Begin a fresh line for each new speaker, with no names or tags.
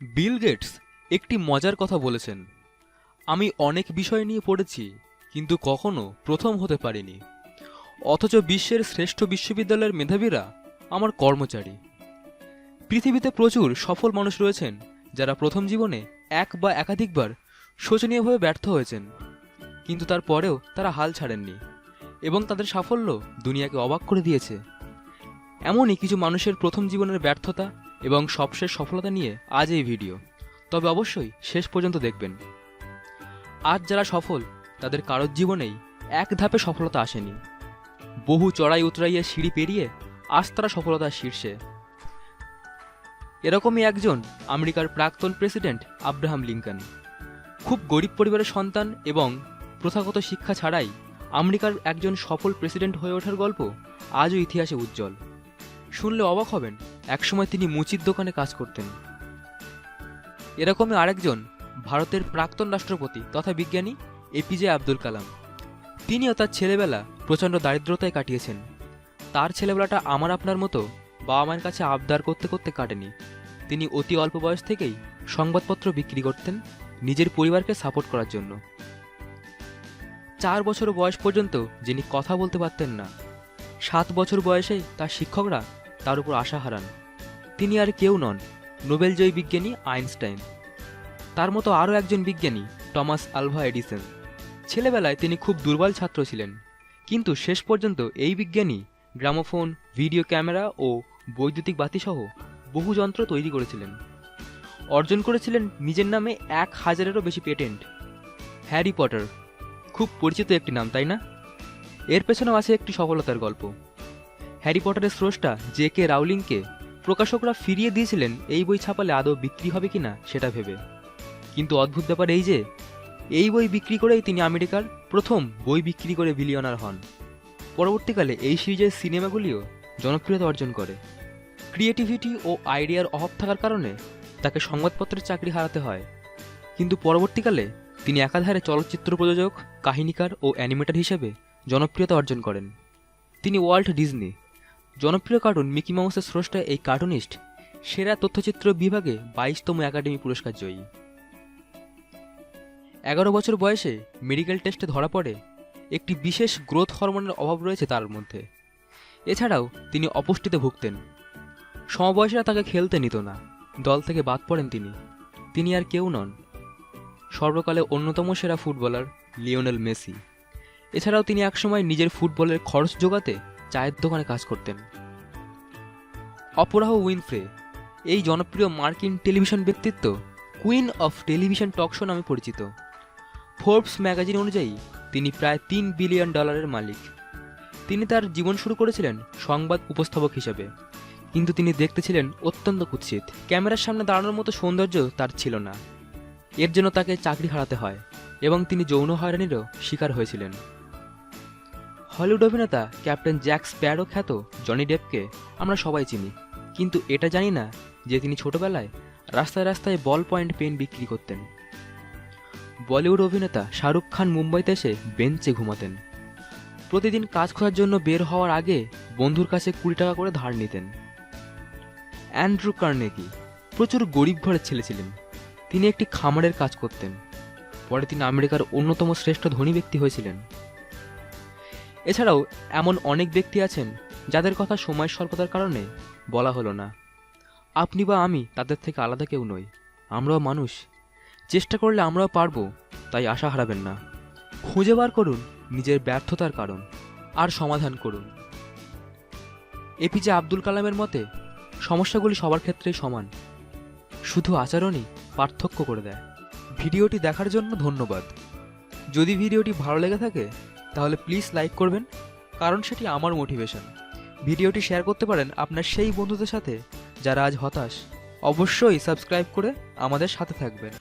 Bill Gates একটি মজার কথা বলেছেন, আমি অনেক বিষয় নিয়ে পড়েছি কিন্তু কখনো প্রথম হতে পারিনি, অথচ বিশ্বের শ্রেষ্ঠ বিশ্ববিদ্যালয়ের মেধাবীরা আমার কর্মচারী। পৃথিবীতে প্রচুর সফল মানুষ রয়েছেন যারা প্রথম জীবনে এক বা একাধিকবার শোচনীয়ভাবে ব্যর্থ হয়েছেন, কিন্তু তারপরেও তারা হাল ছাড়েননি এবং তাদের সাফল্য দুনিয়াকে অবাক করে দিয়েছে। এমনই কিছু মানুষের প্রথম জীবনের ব্যর্থতা এবং সবশেষ সফলতা নিয়ে আজ এই ভিডিও, তবে অবশ্যই শেষ পর্যন্ত দেখবেন। আজ যারা সফল তাদের কারোর জীবনেই এক ধাপে সফলতা আসেনি, বহু চড়াই উতরাইয়ে সিঁড়ি পেরিয়ে আজ তারা সফলতার শীর্ষে। এরকমই একজন আমেরিকার প্রাক্তন প্রেসিডেন্ট আব্রাহাম লিঙ্কন। খুব গরিব পরিবারের সন্তান এবং প্রথাগত শিক্ষা ছাড়াই আমেরিকার একজন সফল প্রেসিডেন্ট হয়ে ওঠার গল্প আজও ইতিহাসে উজ্জ্বল। শুনলে অবাক হবেন, একসময় তিনি মুচির দোকানে কাজ করতেন। এরকমই আরেকজন ভারতের প্রাক্তন রাষ্ট্রপতি তথা বিজ্ঞানী এপিজে আব্দুল কালাম। তিনিও তার ছেলেবেলা প্রচণ্ড দারিদ্রতায় কাটিয়েছেন। তার ছেলেবেলাটা আমার আপনার মতো বাবা মায়ের কাছে আবদার করতে করতে কাটেনি। তিনি অতি অল্প বয়স থেকেই সংবাদপত্র বিক্রি করতেন নিজের পরিবারকে সাপোর্ট করার জন্য। 4 বছর বয়স পর্যন্ত যিনি কথা বলতে পারতেন না, 7 বছর বয়সে তার শিক্ষকরা তার উপর আশা হারান। তিনি আর কেউ নন, নোবেলজয়ী বিজ্ঞানী আইনস্টাইন। তার মতো আরও একজন বিজ্ঞানী টমাস আলভা এডিসন। ছেলেবেলায় তিনি খুব দুর্বল ছাত্র ছিলেন, কিন্তু শেষ পর্যন্ত এই বিজ্ঞানী গ্রামোফোন, ভিডিও ক্যামেরা ও বৈদ্যুতিক বাতিসহ বহু যন্ত্র তৈরি করেছিলেন। অর্জন করেছিলেন নিজের নামে 1000-এরও বেশি পেটেন্ট। হ্যারি পটার খুব পরিচিত একটি নাম, তাই না? এর পেছনেও আছে একটি সফলতার গল্প। হ্যারি পটারের স্রষ্টা জে.কে. রাউলিংকে প্রকাশকরা ফিরিয়ে দিয়েছিলেন এই বই ছাপালে আদৌ বিক্রি হবে কিনা সেটা ভেবে। কিন্তু অদ্ভুত ব্যাপার এই যে এই বই বিক্রি করেই তিনি আমেরিকার প্রথম বই বিক্রি করে বিলিয়নার হন। পরবর্তীকালে এই সিরিজের সিনেমাগুলিও জনপ্রিয়তা অর্জন করে। ক্রিয়েটিভিটি ও আইডিয়ার অভাব থাকার কারণে তাকে সংবাদপত্রের চাকরি হারাতে হয়, কিন্তু পরবর্তীকালে তিনি একাধারে চলচ্চিত্র প্রযোজক, কাহিনীকার ও অ্যানিমেটর হিসেবে জনপ্রিয়তা অর্জন করেন। তিনি ওয়াল্ট ডিজনি, জনপ্রিয় কার্টুন মিকি মাউসের স্রষ্টা এই কার্টুনিস্ট সেরা তথ্যচিত্র বিভাগে 22তম একাডেমি পুরস্কার জয়ী। 11 বছর বয়সে মেডিকেল টেস্টে ধরা পড়ে একটি বিশেষ গ্রোথ হরমোনের অভাব রয়েছে তার মধ্যে। এছাড়াও তিনি অপুষ্টিতে ভুগতেন। সমবয়সীরা তাকে খেলতে নিত না, দল থেকে বাদ পড়েন তিনি আর কেউ নন, সর্বকালে অন্যতম সেরা ফুটবলার লিওনেল মেসি। এছাড়াও তিনি একসময় নিজের ফুটবলের খরচ জোগাতে চায়ের দোকানে কাজ করতেন। অপরাহ উইনফ্রে এই জনপ্রিয় মার্কিন টেলিভিশন ব্যক্তিত্ব queen of television talk show নামে পরিচিত। ফোর্বস ম্যাগাজিন অনুযায়ী তিনি প্রায় $3 বিলিয়ন মালিক। তিনি তার জীবন শুরু করেছিলেন সংবাদ উপস্থাপক হিসেবে, কিন্তু তিনি দেখতে ছিলেন অত্যন্ত কুৎসিত। ক্যামেরার সামনে দাঁড়ানোর মতো সৌন্দর্য তার ছিল না। এর জন্য তাকে চাকরি হারাতে হয় এবং তিনি যৌন হয়রানিরও শিকার হয়েছিলেন। হলিউড অভিনেতা ক্যাপ্টেন জ্যাক স্প্যারো খ্যাত জনি ডেপকে আমরা সবাই চিনি, কিন্তু এটা জানি না যে তিনি ছোটবেলায় রাস্তায় রাস্তায় বল পয়েন্ট পেন বিক্রি করতেন। বলিউড অভিনেতা শাহরুখ খান মুম্বাইতে এসে বেঞ্চে ঘুমাতেন। প্রতিদিন কাজ খোঁজার জন্য বের হওয়ার আগে বন্ধুর কাছে 20 টাকা করে ধার নিতেন। অ্যান্ড্রু কার্নেগি প্রচুর গরিব ঘরের ছেলে ছিলেন। তিনি একটি খামারের কাজ করতেন। পরে তিনি আমেরিকার অন্যতম শ্রেষ্ঠ ধনী ব্যক্তি হয়েছিলেন। এছাড়াও এমন অনেক ব্যক্তি আছেন যাদের কথা সময় স্বল্পতার কারণে বলা হলো না। আপনি বা আমি তাদের থেকে আলাদা কেউ নই, আমরাও মানুষ। চেষ্টা করলে আমরাও পারব, তাই আশা হারাবেন না। খুঁজে বার করুন নিজের ব্যর্থতার কারণ আর সমাধান করুন। এপিজে আব্দুল কালামের মতে সমস্যাগুলি সবার ক্ষেত্রেই সমান, শুধু আচরণই পার্থক্য করে দেয়। ভিডিওটি দেখার জন্য ধন্যবাদ। যদি ভিডিওটি ভালো লেগে থাকে তাহলে প্লিজ লাইক করবেন, কারণ সেটি আমার মোটিভেশন। ভিডিওটি শেয়ার করতে পারেন আপনার সেই বন্ধুদের সাথে যারা আজ হতাশ। অবশ্যই সাবস্ক্রাইব করে আমাদের সাথে থাকবেন।